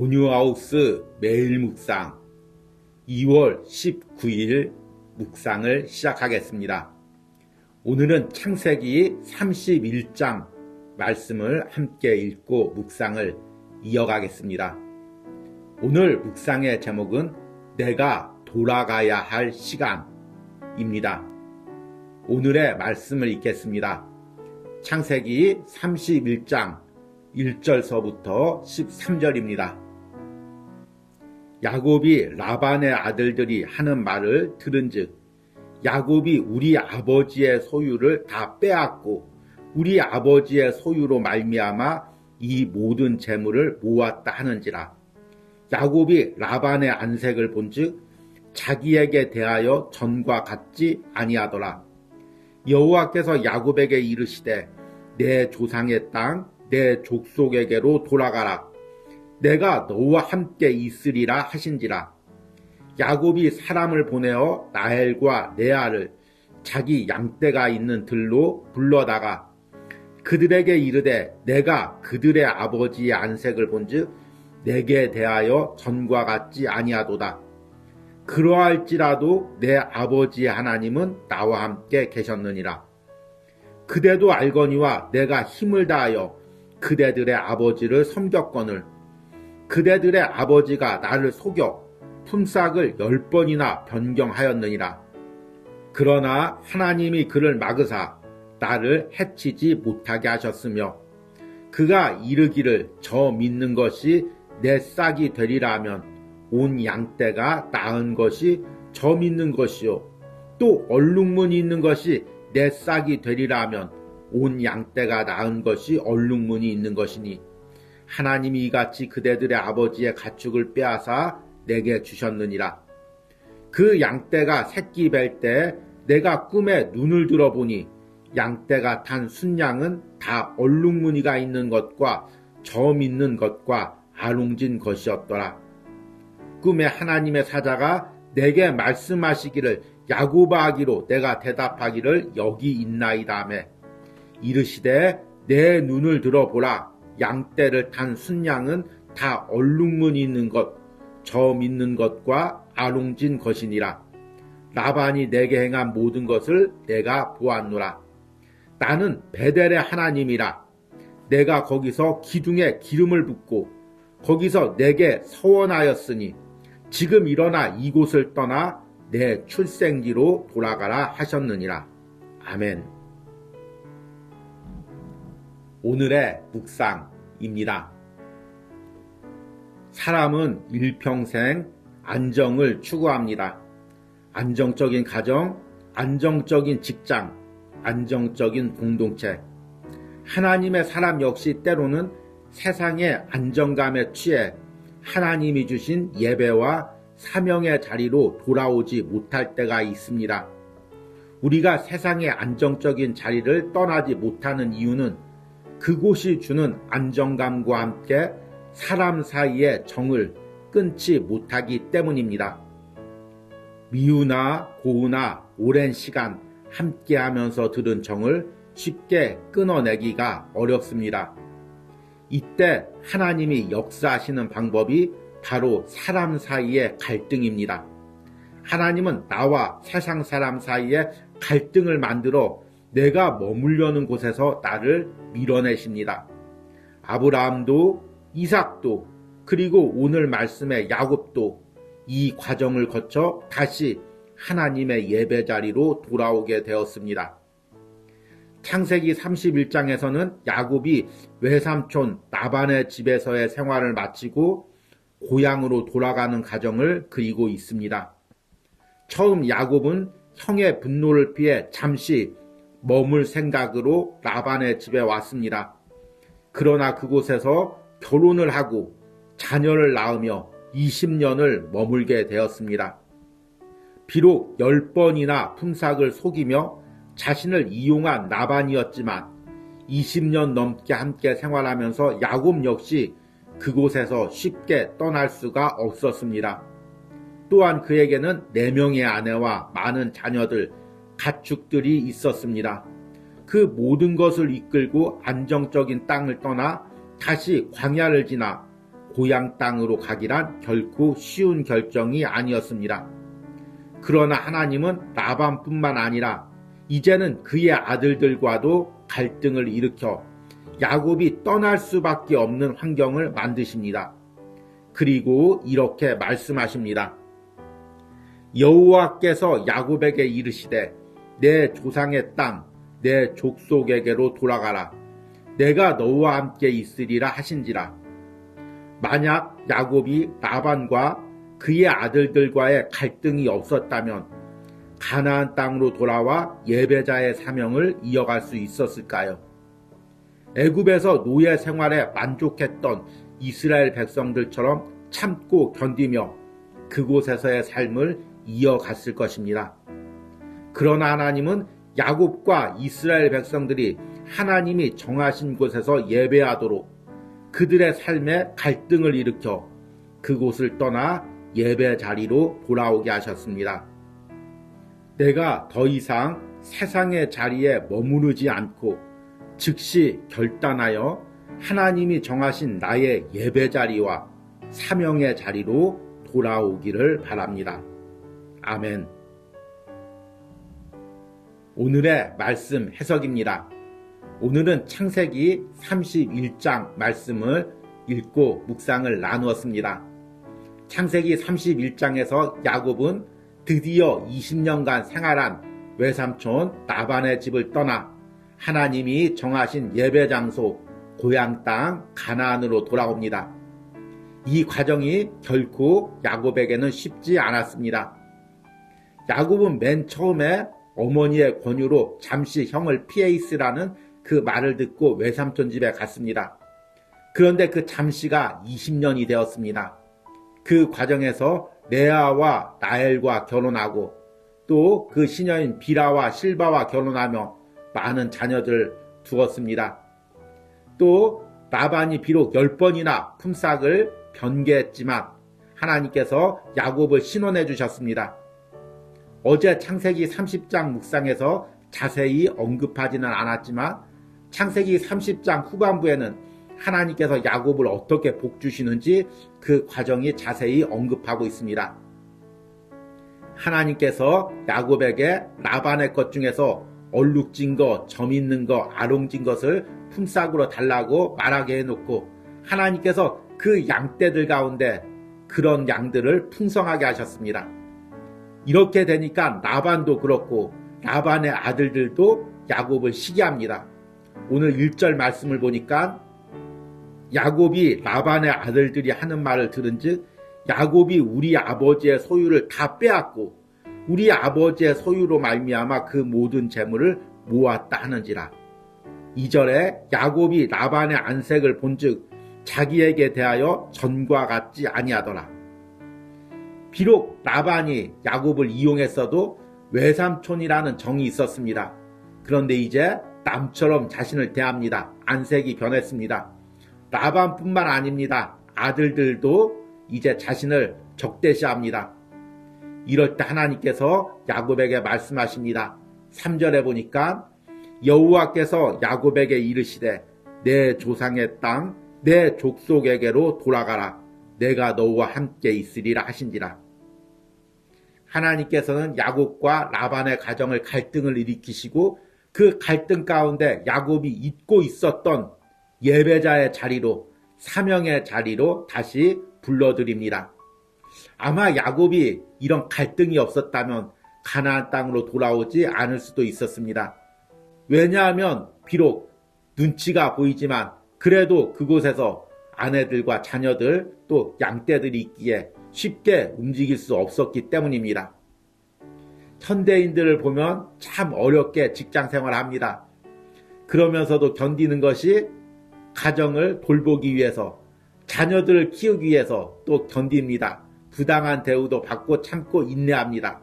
온유하우스 매일 묵상 2월 19일 묵상을 시작하겠습니다. 오늘은 창세기 31장 말씀을 함께 읽고 묵상을 이어가겠습니다. 오늘 묵상의 제목은 내가 돌아가야 할 시간입니다. 오늘의 말씀을 읽겠습니다. 창세기 31장 1절서부터 13절입니다. 야곱이 라반의 아들들이 하는 말을 들은즉 야곱이 우리 아버지의 소유를 다 빼앗고 우리 아버지의 소유로 말미암아 이 모든 재물을 모았다 하는지라. 야곱이 라반의 안색을 본즉 자기에게 대하여 전과 같지 아니하더라. 여호와께서 야곱에게 이르시되 내 조상의 땅 내 족속에게로 돌아가라. 내가 너와 함께 있으리라 하신지라. 야곱이 사람을 보내어 라헬과 레아를 자기 양떼가 있는 들로 불러다가 그들에게 이르되 내가 그들의 아버지의 안색을 본즉 내게 대하여 전과 같지 아니하도다. 그러할지라도 내 아버지의 하나님은 나와 함께 계셨느니라. 그대도 알거니와 내가 힘을 다하여 그대들의 아버지를 섬겼거늘 그대들의 아버지가 나를 속여 품삯을 10번이나 변경하였느니라. 그러나 하나님이 그를 막으사 나를 해치지 못하게 하셨으며 그가 이르기를 저 믿는 것이 내 싹이 되리라 하면 온 양떼가 낳은 것이 저 믿는 것이요 또 얼룩무늬 있는 것이 내 싹이 되리라 하면 온 양떼가 낳은 것이 얼룩무늬 있는 것이니 하나님이 이같이 그대들의 아버지의 가축을 빼앗아 내게 주셨느니라. 그 양떼가 새끼 뵐 때 내가 꿈에 눈을 들어보니 양떼가 탄 순양은 다 얼룩무늬가 있는 것과 점 있는 것과 아롱진 것이었더라. 꿈에 하나님의 사자가 내게 말씀하시기를 야곱아 하기로 내가 대답하기를 여기 있나이다 하매 이르시되 내 눈을 들어보라. 양떼를 탄 순양은 다 얼룩무늬 있는 것, 점 있는 것과 아롱진 것이니라. 라반이 내게 행한 모든 것을 내가 보았노라. 나는 베델의 하나님이라. 내가 거기서 기둥에 기름을 붓고 거기서 내게 서원하였으니 지금 일어나 이곳을 떠나 내 출생지로 돌아가라 하셨느니라. 아멘. 오늘의 묵상입니다. 사람은 일평생 안정을 추구합니다. 안정적인 가정, 안정적인 직장, 안정적인 공동체. 하나님의 사람 역시 때로는 세상의 안정감에 취해 하나님이 주신 예배와 사명의 자리로 돌아오지 못할 때가 있습니다. 우리가 세상의 안정적인 자리를 떠나지 못하는 이유는 그곳이 주는 안정감과 함께 사람 사이의 정을 끊지 못하기 때문입니다. 미우나 고우나 오랜 시간 함께하면서 들은 정을 쉽게 끊어내기가 어렵습니다. 이때 하나님이 역사하시는 방법이 바로 사람 사이의 갈등입니다. 하나님은 나와 세상 사람 사이에 갈등을 만들어 내가 머물려는 곳에서 나를 밀어내십니다. 아브라함도 이삭도 그리고 오늘 말씀의 야곱도 이 과정을 거쳐 다시 하나님의 예배 자리로 돌아오게 되었습니다. 창세기 31장에서는 야곱이 외삼촌 라반의 집에서의 생활을 마치고 고향으로 돌아가는 과정을 그리고 있습니다. 처음 야곱은 형의 분노를 피해 잠시 머물 생각으로 라반의 집에 왔습니다. 그러나 그곳에서 결혼을 하고 자녀를 낳으며 20년을 머물게 되었습니다. 비록 10번이나 품삯을 속이며 자신을 이용한 라반이었지만 20년 넘게 함께 생활하면서 야곱 역시 그곳에서 쉽게 떠날 수가 없었습니다. 또한 그에게는 4명의 아내와 많은 자녀들, 가축들이 있었습니다. 그 모든 것을 이끌고 안정적인 땅을 떠나 다시 광야를 지나 고향 땅으로 가기란 결코 쉬운 결정이 아니었습니다. 그러나 하나님은 라반뿐만 아니라 이제는 그의 아들들과도 갈등을 일으켜 야곱이 떠날 수밖에 없는 환경을 만드십니다. 그리고 이렇게 말씀하십니다. 여호와께서 야곱에게 이르시되 내 조상의 땅, 내 족속에게로 돌아가라. 내가 너와 함께 있으리라 하신지라. 만약 야곱이 라반과 그의 아들들과의 갈등이 없었다면 가나안 땅으로 돌아와 예배자의 사명을 이어갈 수 있었을까요? 애굽에서 노예 생활에 만족했던 이스라엘 백성들처럼 참고 견디며 그곳에서의 삶을 이어갔을 것입니다. 그러나 하나님은 야곱과 이스라엘 백성들이 하나님이 정하신 곳에서 예배하도록 그들의 삶에 갈등을 일으켜 그곳을 떠나 예배 자리로 돌아오게 하셨습니다. 내가 더 이상 세상의 자리에 머무르지 않고 즉시 결단하여 하나님이 정하신 나의 예배 자리와 사명의 자리로 돌아오기를 바랍니다. 아멘. 오늘의 말씀 해석입니다. 오늘은 창세기 31장 말씀을 읽고 묵상을 나누었습니다. 창세기 31장에서 야곱은 드디어 20년간 생활한 외삼촌 라반의 집을 떠나 하나님이 정하신 예배 장소 고향 땅 가나안으로 돌아옵니다. 이 과정이 결코 야곱에게는 쉽지 않았습니다. 야곱은 맨 처음에 어머니의 권유로 잠시 형을 피해 있으라는 그 말을 듣고 외삼촌 집에 갔습니다. 그런데 그 잠시가 20년이 되었습니다. 그 과정에서 레아와 라헬과 결혼하고 또 그 시녀인 비라와 실바와 결혼하며 많은 자녀들을 두었습니다. 또 라반이 비록 10번이나 품삯을 변개했지만 하나님께서 야곱을 신원해 주셨습니다. 어제 창세기 30장 묵상에서 자세히 언급하지는 않았지만 창세기 30장 후반부에는 하나님께서 야곱을 어떻게 복주시는지 그 과정이 자세히 언급하고 있습니다. 하나님께서 야곱에게 라반의 것 중에서 얼룩진 것, 점 있는 것, 아롱진 것을 품삯으로 달라고 말하게 해놓고 하나님께서 그 양떼들 가운데 그런 양들을 풍성하게 하셨습니다. 이렇게 되니까 라반도 그렇고 라반의 아들들도 야곱을 시기합니다. 오늘 1절 말씀을 보니까 야곱이 라반의 아들들이 하는 말을 들은즉 야곱이 우리 아버지의 소유를 다 빼앗고 우리 아버지의 소유로 말미암아 그 모든 재물을 모았다 하는지라. 2절에 야곱이 라반의 안색을 본즉 자기에게 대하여 전과 같지 아니하더라. 비록 라반이 야곱을 이용했어도 외삼촌이라는 정이 있었습니다. 그런데 이제 남처럼 자신을 대합니다. 안색이 변했습니다. 라반뿐만 아닙니다. 아들들도 이제 자신을 적대시합니다. 이럴 때 하나님께서 야곱에게 말씀하십니다. 3절에 보니까 여호와께서 야곱에게 이르시되 내 조상의 땅, 내 족속에게로 돌아가라. 내가 너와 함께 있으리라 하신지라. 하나님께서는 야곱과 라반의 가정을 갈등을 일으키시고 그 갈등 가운데 야곱이 잊고 있었던 예배자의 자리로 사명의 자리로 다시 불러드립니다. 아마 야곱이 이런 갈등이 없었다면 가나안 땅으로 돌아오지 않을 수도 있었습니다. 왜냐하면 비록 눈치가 보이지만 그래도 그곳에서 아내들과 자녀들 또 양떼들이 있기에 쉽게 움직일 수 없었기 때문입니다. 현대인들을 보면 참 어렵게 직장 생활합니다. 그러면서도 견디는 것이 가정을 돌보기 위해서 자녀들을 키우기 위해서 또 견딥니다. 부당한 대우도 받고 참고 인내합니다.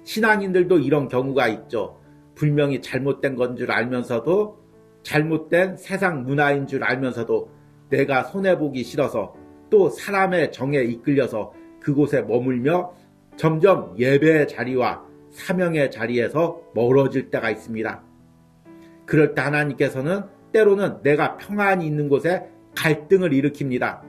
신앙인들도 이런 경우가 있죠. 분명히 잘못된 건 줄 알면서도 잘못된 세상 문화인 줄 알면서도 내가 손해보기 싫어서 또 사람의 정에 이끌려서 그곳에 머물며 점점 예배의 자리와 사명의 자리에서 멀어질 때가 있습니다. 그럴 때 하나님께서는 때로는 내가 평안히 있는 곳에 갈등을 일으킵니다.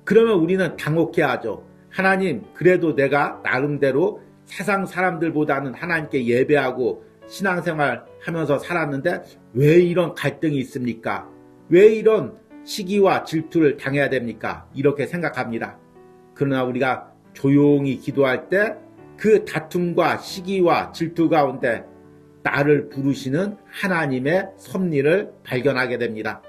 그러면 우리는 당혹해하죠. 하나님, 그래도 내가 나름대로 세상 사람들보다는 하나님께 예배하고 신앙생활 하면서 살았는데 왜 이런 갈등이 있습니까? 왜 이런 시기와 질투를 당해야 됩니까? 이렇게 생각합니다. 그러나 우리가 조용히 기도할 때 그 다툼과 시기와 질투 가운데 나를 부르시는 하나님의 섭리를 발견하게 됩니다.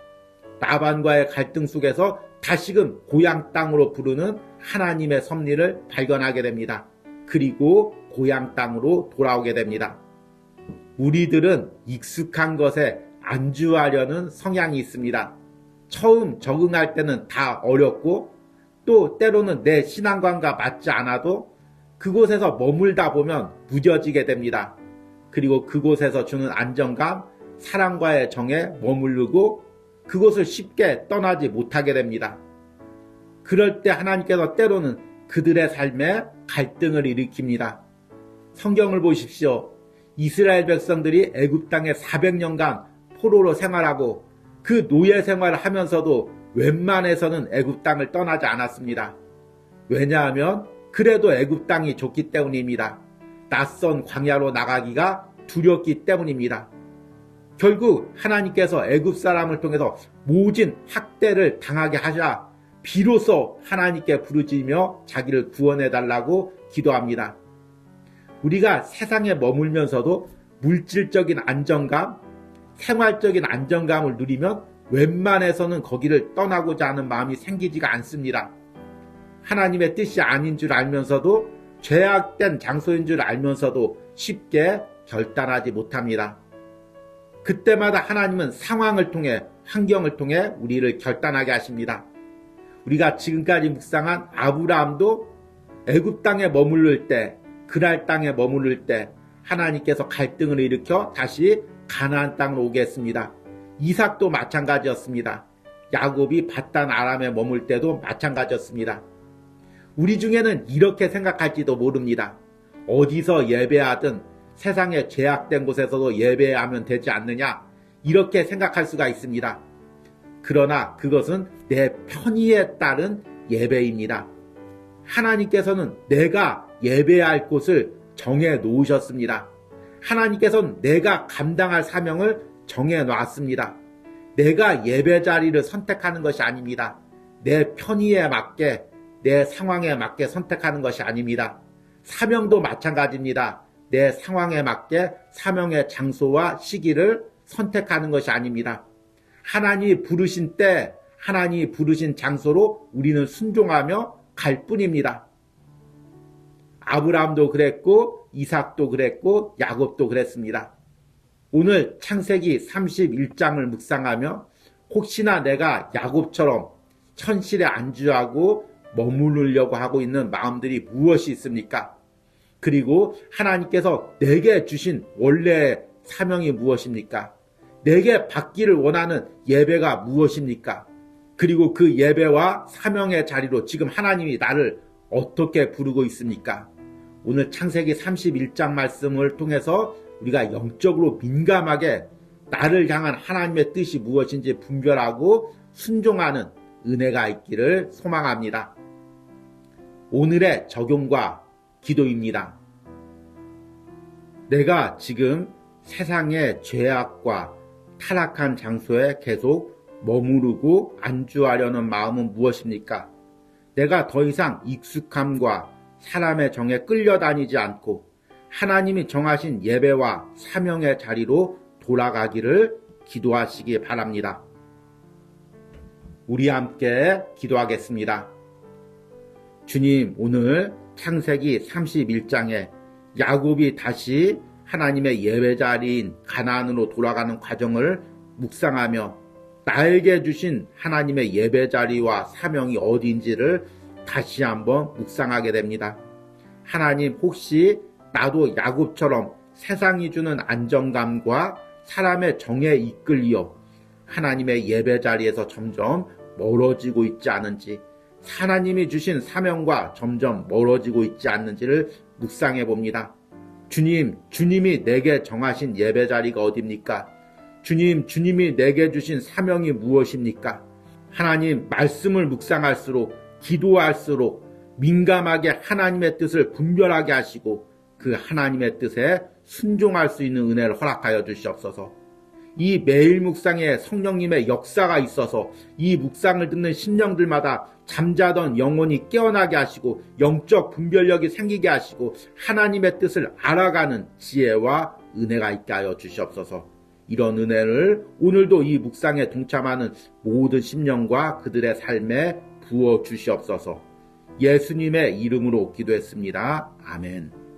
라반과의 갈등 속에서 다시금 고향 땅으로 부르는 하나님의 섭리를 발견하게 됩니다. 그리고 고향 땅으로 돌아오게 됩니다. 우리들은 익숙한 것에 안주하려는 성향이 있습니다. 처음 적응할 때는 다 어렵고 또 때로는 내 신앙관과 맞지 않아도 그곳에서 머물다 보면 무뎌지게 됩니다. 그리고 그곳에서 주는 안정감, 사랑과의 정에 머무르고 그곳을 쉽게 떠나지 못하게 됩니다. 그럴 때 하나님께서 때로는 그들의 삶에 갈등을 일으킵니다. 성경을 보십시오. 이스라엘 백성들이 애굽 땅에 400년간 포로로 생활하고 그 노예 생활을 하면서도 웬만해서는 애굽 땅을 떠나지 않았습니다. 왜냐하면 그래도 애굽 땅이 좋기 때문입니다. 낯선 광야로 나가기가 두렵기 때문입니다. 결국 하나님께서 애굽 사람을 통해서 모진 학대를 당하게 하자 비로소 하나님께 부르짖으며 자기를 구원해달라고 기도합니다. 우리가 세상에 머물면서도 물질적인 안정감, 생활적인 안정감을 누리면 웬만해서는 거기를 떠나고자 하는 마음이 생기지가 않습니다. 하나님의 뜻이 아닌 줄 알면서도 죄악된 장소인 줄 알면서도 쉽게 결단하지 못합니다. 그때마다 하나님은 상황을 통해 환경을 통해 우리를 결단하게 하십니다. 우리가 지금까지 묵상한 아브라함도 애굽 땅에 머무를 때, 그랄 땅에 머무를 때 하나님께서 갈등을 일으켜 다시 가나안 땅으로 오게 했습니다. 이삭도 마찬가지였습니다. 야곱이 밧단 아람에 머물 때도 마찬가지였습니다. 우리 중에는 이렇게 생각할지도 모릅니다. 어디서 예배하든 세상에 죄악된 곳에서도 예배하면 되지 않느냐 이렇게 생각할 수가 있습니다. 그러나 그것은 내 편의에 따른 예배입니다. 하나님께서는 내가 예배할 곳을 정해 놓으셨습니다. 하나님께서는 내가 감당할 사명을 정해 놨습니다. 내가 예배 자리를 선택하는 것이 아닙니다. 내 편의에 맞게 내 상황에 맞게 선택하는 것이 아닙니다. 사명도 마찬가지입니다. 내 상황에 맞게 사명의 장소와 시기를 선택하는 것이 아닙니다. 하나님이 부르신 때, 하나님이 부르신 장소로 우리는 순종하며 갈 뿐입니다. 아브라함도 그랬고, 이삭도 그랬고, 야곱도 그랬습니다. 오늘 창세기 31장을 묵상하며 혹시나 내가 야곱처럼 현실에 안주하고 머무르려고 하고 있는 마음들이 무엇이 있습니까? 그리고 하나님께서 내게 주신 원래의 사명이 무엇입니까? 내게 받기를 원하는 예배가 무엇입니까? 그리고 그 예배와 사명의 자리로 지금 하나님이 나를 어떻게 부르고 있습니까? 오늘 창세기 31장 말씀을 통해서 우리가 영적으로 민감하게 나를 향한 하나님의 뜻이 무엇인지 분별하고 순종하는 은혜가 있기를 소망합니다. 오늘의 적용과 기도입니다. 내가 지금 세상의 죄악과 타락한 장소에 계속 머무르고 안주하려는 마음은 무엇입니까? 내가 더 이상 익숙함과 사람의 정에 끌려다니지 않고 하나님이 정하신 예배와 사명의 자리로 돌아가기를 기도하시기 바랍니다. 우리 함께 기도하겠습니다. 주님, 오늘 창세기 31장에 야곱이 다시 하나님의 예배 자리인 가나안으로 돌아가는 과정을 묵상하며 나에게 주신 하나님의 예배 자리와 사명이 어디인지를 다시 한번 묵상하게 됩니다. 하나님, 혹시 나도 야곱처럼 세상이 주는 안정감과 사람의 정에 이끌려 하나님의 예배 자리에서 점점 멀어지고 있지 않은지, 하나님이 주신 사명과 점점 멀어지고 있지 않는지를 묵상해 봅니다. 주님, 주님이 내게 정하신 예배 자리가 어디입니까? 주님, 주님이 내게 주신 사명이 무엇입니까? 하나님, 말씀을 묵상할수록 기도할수록 민감하게 하나님의 뜻을 분별하게 하시고 그 하나님의 뜻에 순종할 수 있는 은혜를 허락하여 주시옵소서. 이 매일 묵상에 성령님의 역사가 있어서 이 묵상을 듣는 심령들마다 잠자던 영혼이 깨어나게 하시고 영적 분별력이 생기게 하시고 하나님의 뜻을 알아가는 지혜와 은혜가 있게 하여 주시옵소서. 이런 은혜를 오늘도 이 묵상에 동참하는 모든 심령과 그들의 삶에 부어 주시옵소서. 예수님의 이름으로 기도했습니다. 아멘.